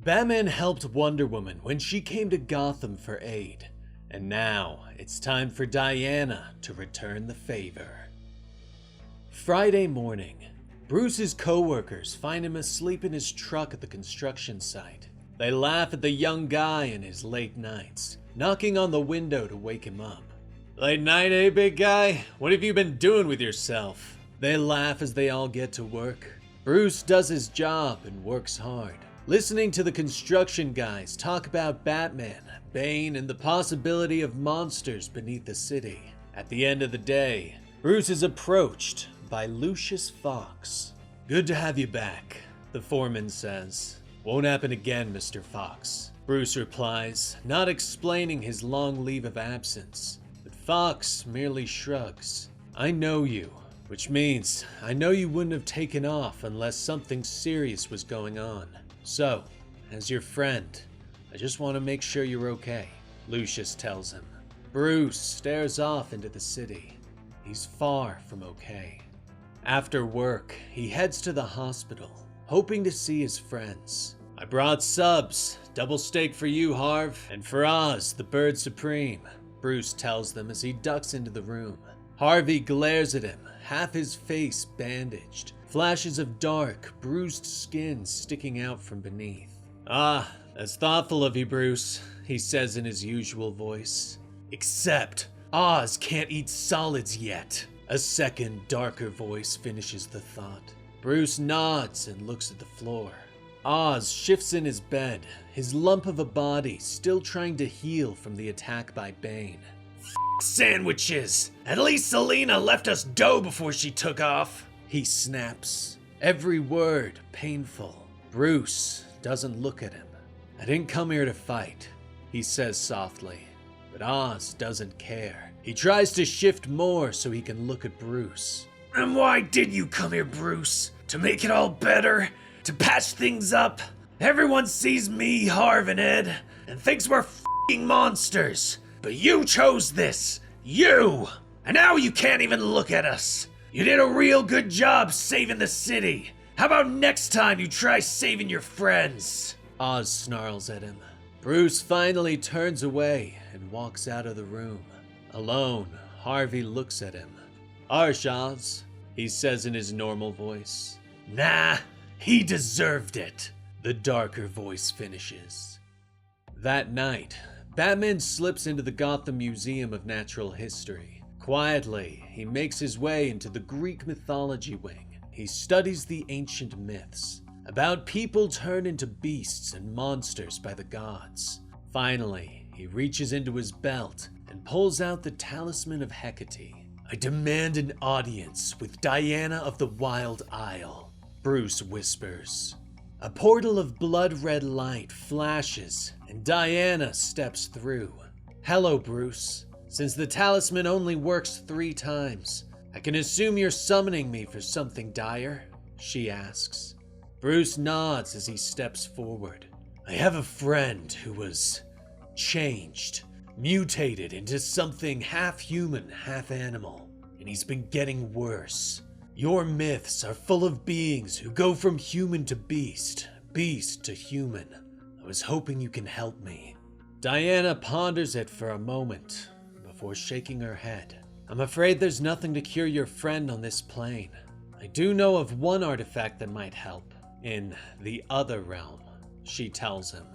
Batman helped Wonder Woman when she came to Gotham for aid, and now it's time for Diana to return the favor. Friday morning, Bruce's co-workers find him asleep in his truck at the construction site. They laugh at the young guy in his late nights, knocking on the window to wake him up. "Late night, eh, big guy? What have you been doing with yourself?" They laugh as they all get to work. Bruce does his job and works hard, listening to the construction guys talk about Batman, Bane, and the possibility of monsters beneath the city. At the end of the day, Bruce is approached by Lucius Fox. "Good to have you back," the foreman says. "Won't happen again, Mr. Fox," Bruce replies, not explaining his long leave of absence. But Fox merely shrugs. "I know you, which means I know you wouldn't have taken off unless something serious was going on. So, as your friend, I just want to make sure you're okay," Lucius tells him. Bruce stares off into the city. He's far from okay. After work, he heads to the hospital, hoping to see his friends. "I brought subs, double steak for you, Harv, and for Oz, the bird supreme," Bruce tells them as he ducks into the room. Harvey glares at him, half his face bandaged, flashes of dark, bruised skin sticking out from beneath. "Ah, that's thoughtful of you, Bruce," he says in his usual voice. "Except Oz can't eat solids yet." A second, darker voice finishes the thought. Bruce nods and looks at the floor. Oz shifts in his bed, his lump of a body still trying to heal from the attack by Bane. "Sandwiches! At least Selena left us dough before she took off," he snaps, every word painful. Bruce doesn't look at him. "I didn't come here to fight," he says softly, but Oz doesn't care. He tries to shift more so he can look at Bruce. "And why did you come here, Bruce? To make it all better? To patch things up? Everyone sees me, Harv, and Ed, and thinks we're f***ing monsters. But you chose this. You! And now you can't even look at us. You did a real good job saving the city. How about next time you try saving your friends?" Oz snarls at him. Bruce finally turns away and walks out of the room. Alone, Harvey looks at him. "Harsh, Oz," he says in his normal voice. "Nah, he deserved it," the darker voice finishes. That night, Batman slips into the Gotham Museum of Natural History. Quietly, he makes his way into the Greek mythology wing. He studies the ancient myths about people turned into beasts and monsters by the gods. Finally, he reaches into his belt and pulls out the Talisman of Hecate. "I demand an audience with Diana of the Wild Isle," Bruce whispers. A portal of blood-red light flashes, and Diana steps through. "Hello, Bruce. Since the talisman only works 3 times, I can assume you're summoning me for something dire?" she asks. Bruce nods as he steps forward. "I have a friend who was changed, mutated into something half human, half animal, and he's been getting worse. Your myths are full of beings who go from human to beast, beast to human. I was hoping you can help me." Diana ponders it for a moment before shaking her head. "I'm afraid there's nothing to cure your friend on this plane. I do know of one artifact that might help in the other realm," she tells him,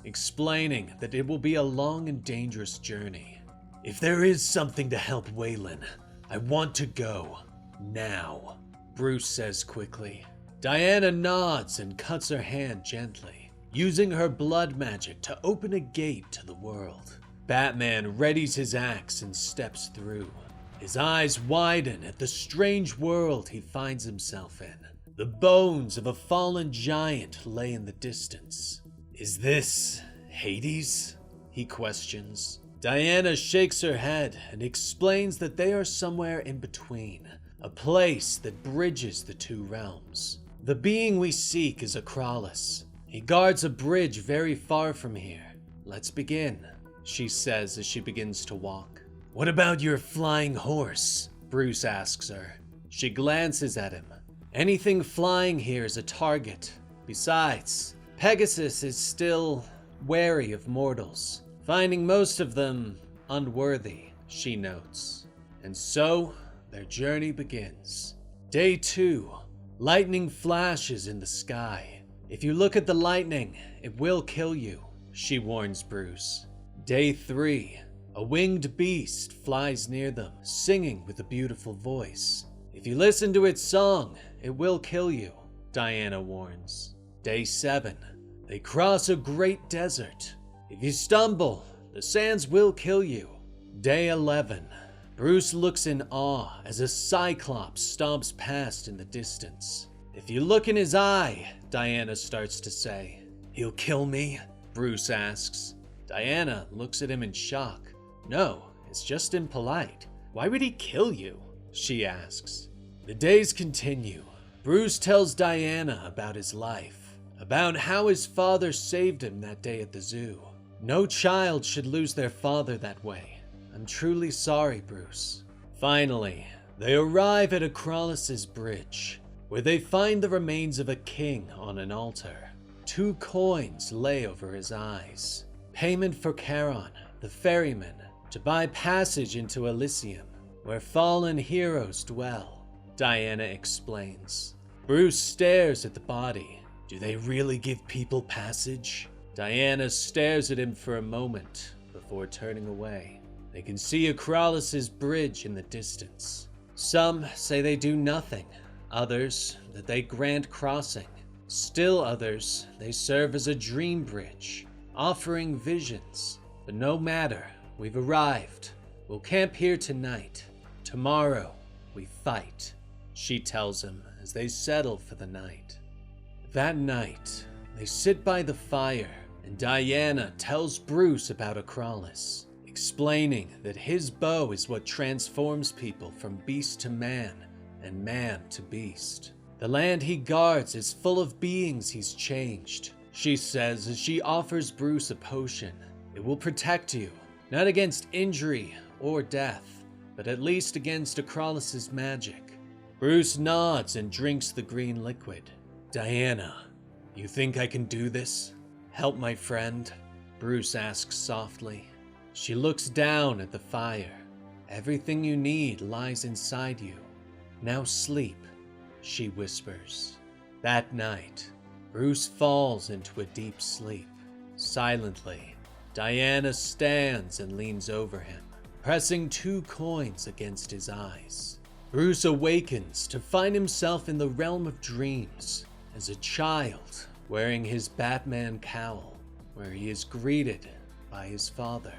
explaining that it will be a long and dangerous journey. "If there is something to help Waylon, I want to go now," Bruce says quickly. Diana nods and cuts her hand gently, using her blood magic to open a gate to the world. Batman readies his axe and steps through. His eyes widen at the strange world he finds himself in. The bones of a fallen giant lay in the distance. "Is this Hades?" he questions. Diana shakes her head and explains that they are somewhere in between, a place that bridges the 2 realms. "The being we seek is Acralis. He guards a bridge very far from here. Let's begin," she says as she begins to walk. "What about your flying horse?" Bruce asks her. She glances at him. "Anything flying here is a target. Besides, Pegasus is still wary of mortals, finding most of them unworthy, she notes. And so, their journey begins. Day 2. Lightning flashes in the sky. If you look at the lightning, it will kill you, she warns Bruce. Day 3. A winged beast flies near them, singing with a beautiful voice. If you listen to its song, it will kill you, Diana warns. Day 7. They cross a great desert. If you stumble, the sands will kill you. Day 11. Bruce looks in awe as a cyclops stomps past in the distance. If you look in his eye, Diana starts to say. He'll kill me? Bruce asks. Diana looks at him in shock. No, it's just impolite. Why would he kill you? She asks. The days continue. Bruce tells Diana about his life, about how his father saved him that day at the zoo. No child should lose their father that way. I'm truly sorry, Bruce. Finally, they arrive at Acralis' bridge, where they find the remains of a king on an altar. 2 coins lay over his eyes. Payment for Charon, the ferryman, to buy passage into Elysium, where fallen heroes dwell, Diana explains. Bruce stares at the body. Do they really give people passage? Diana stares at him for a moment before turning away. They can see Acralis' bridge in the distance. Some say they do nothing, others that they grant crossing. Still others, they serve as a dream bridge, offering visions. But no matter, we've arrived. We'll camp here tonight. Tomorrow, we fight, she tells him as they settle for the night. That night, they sit by the fire, and Diana tells Bruce about Acralis, explaining that his bow is what transforms people from beast to man and man to beast. The land he guards is full of beings he's changed, she says as she offers Bruce a potion. It will protect you, not against injury or death, but at least against Acralis' magic. Bruce nods and drinks the green liquid. Diana, you think I can do this? Help my friend? Bruce asks softly. She looks down at the fire. Everything you need lies inside you. Now sleep, she whispers. That night, Bruce falls into a deep sleep. Silently, Diana stands and leans over him, pressing 2 coins against his eyes. Bruce awakens to find himself in the realm of dreams as a child, wearing his Batman cowl, where he is greeted by his father.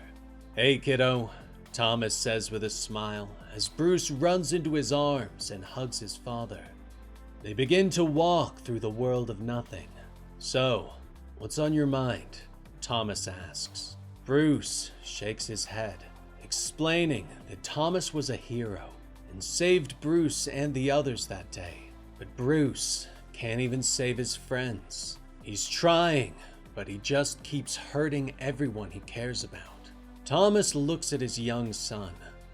Hey kiddo, Thomas says with a smile as Bruce runs into his arms and hugs his father. They begin to walk through the world of nothing. So, what's on your mind? Thomas asks. Bruce shakes his head, explaining that Thomas was a hero and saved Bruce and the others that day. But Bruce can't even save his friends. He's trying, but he just keeps hurting everyone he cares about. Thomas looks at his young son.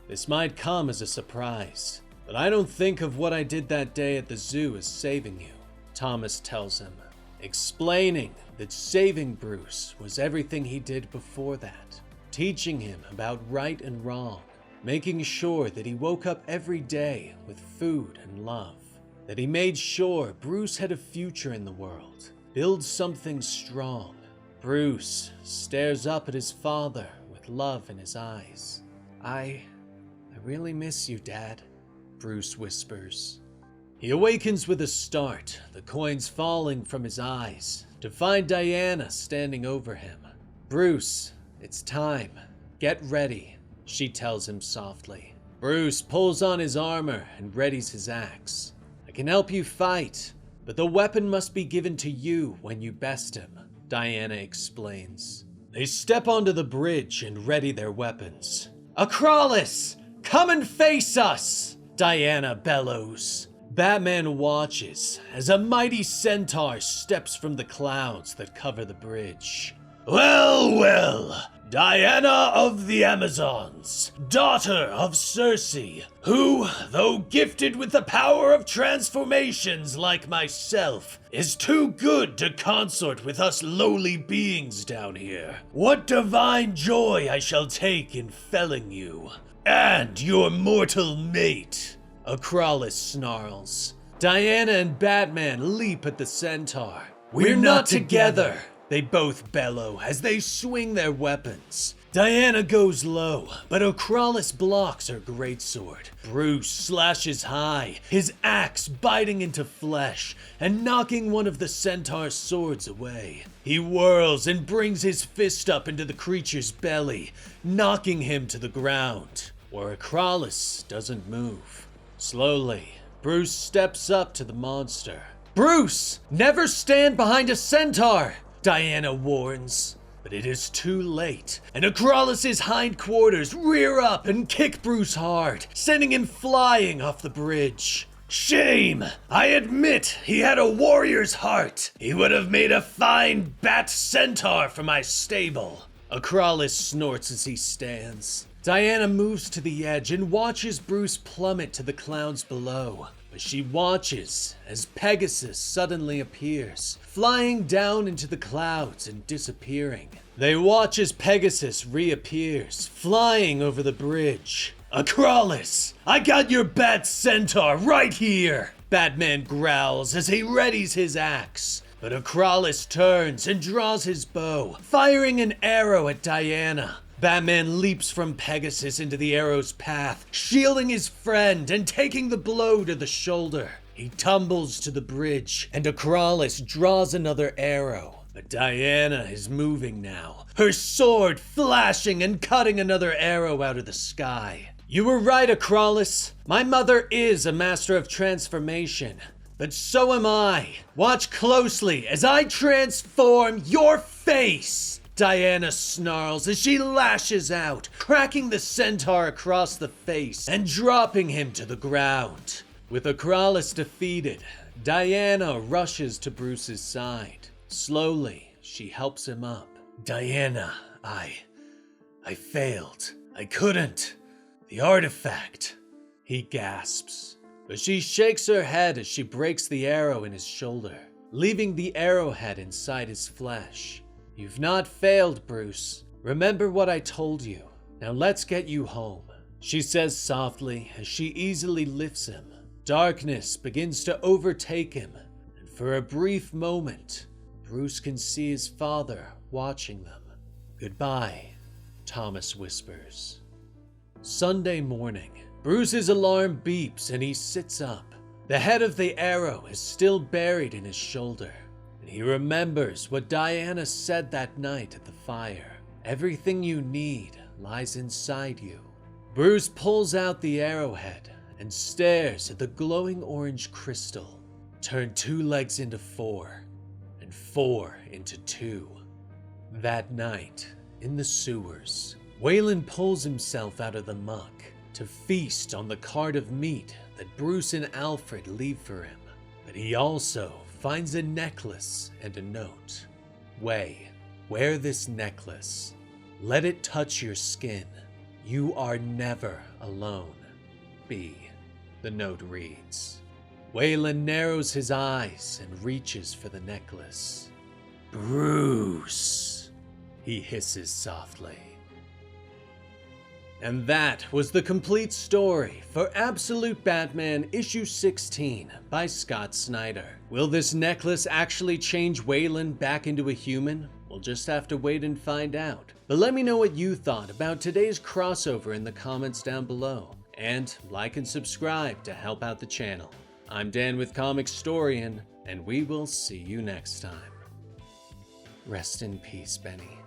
This might come as a surprise, but I don't think of what I did that day at the zoo as saving you, Thomas tells him, explaining that saving Bruce was everything he did before that, teaching him about right and wrong, making sure that he woke up every day with food and love, that he made sure Bruce had a future in the world, build something strong. Bruce stares up at his father with love in his eyes. I really miss you, Dad, Bruce whispers. He awakens with a start, the coins falling from his eyes, to find Diana standing over him. Bruce, it's time. Get ready, she tells him softly. Bruce pulls on his armor and readies his axe. I can help you fight, but the weapon must be given to you when you best him, Diana explains. They step onto the bridge and ready their weapons. Acralis! Come and face us! Diana bellows. Batman watches as a mighty centaur steps from the clouds that cover the bridge. Well, well. Diana of the Amazons, daughter of Circe, who, though gifted with the power of transformations like myself, is too good to consort with us lowly beings down here. What divine joy I shall take in felling you, and your mortal mate. Acralis snarls. Diana and Batman leap at the centaur. We're not together! They both bellow as they swing their weapons. Diana goes low, but Acralis blocks her greatsword. Bruce slashes high, his axe biting into flesh and knocking one of the centaur's swords away. He whirls and brings his fist up into the creature's belly, knocking him to the ground, where Acralis doesn't move. Slowly, Bruce steps up to the monster. Bruce, never stand behind a centaur! Diana warns, but it is too late, and Acralis' hindquarters rear up and kick Bruce hard, sending him flying off the bridge. Shame! I admit he had a warrior's heart. He would have made a fine bat centaur for my stable. Acralis snorts as he stands. Diana moves to the edge and watches Bruce plummet to the clouds below. But she watches as Pegasus suddenly appears, flying down into the clouds and disappearing. They watch as Pegasus reappears, flying over the bridge. Acralis, I got your bat centaur right here! Batman growls as he readies his axe. But Acralis turns and draws his bow, firing an arrow at Diana. Batman leaps from Pegasus into the arrow's path, shielding his friend and taking the blow to the shoulder. He tumbles to the bridge, and Acralis draws another arrow. But Diana is moving now, her sword flashing and cutting another arrow out of the sky. You were right, Acralis. My mother is a master of transformation, but so am I. Watch closely as I transform your face! Diana snarls as she lashes out, cracking the centaur across the face and dropping him to the ground. With Acralis defeated, Diana rushes to Bruce's side. Slowly, she helps him up. Diana, I failed. I couldn't. The artifact. He gasps, but she shakes her head as she breaks the arrow in his shoulder, leaving the arrowhead inside his flesh. You've not failed, Bruce. Remember what I told you. Now let's get you home, she says softly as she easily lifts him. Darkness begins to overtake him, and for a brief moment, Bruce can see his father watching them. Goodbye, Thomas whispers. Sunday morning, Bruce's alarm beeps and he sits up. The head of the arrow is still buried in his shoulder. He remembers what Diana said that night at the fire. Everything you need lies inside you. Bruce pulls out the arrowhead and stares at the glowing orange crystal. Turn 2 legs into 4, and 4 into 2. That night, in the sewers, Waylon pulls himself out of the muck to feast on the cart of meat that Bruce and Alfred leave for him. But he also finds a necklace and a note. Way, wear this necklace. Let it touch your skin. You are never alone. B. The note reads. Waylon narrows his eyes and reaches for the necklace. Bruce, he hisses softly. And that was the complete story for Absolute Batman issue 16 by Scott Snyder. Will this necklace actually change Waylon back into a human? We'll just have to wait and find out. But let me know what you thought about today's crossover in the comments down below. And like and subscribe to help out the channel. I'm Dan with Comicstorian, and we will see you next time. Rest in peace, Benny.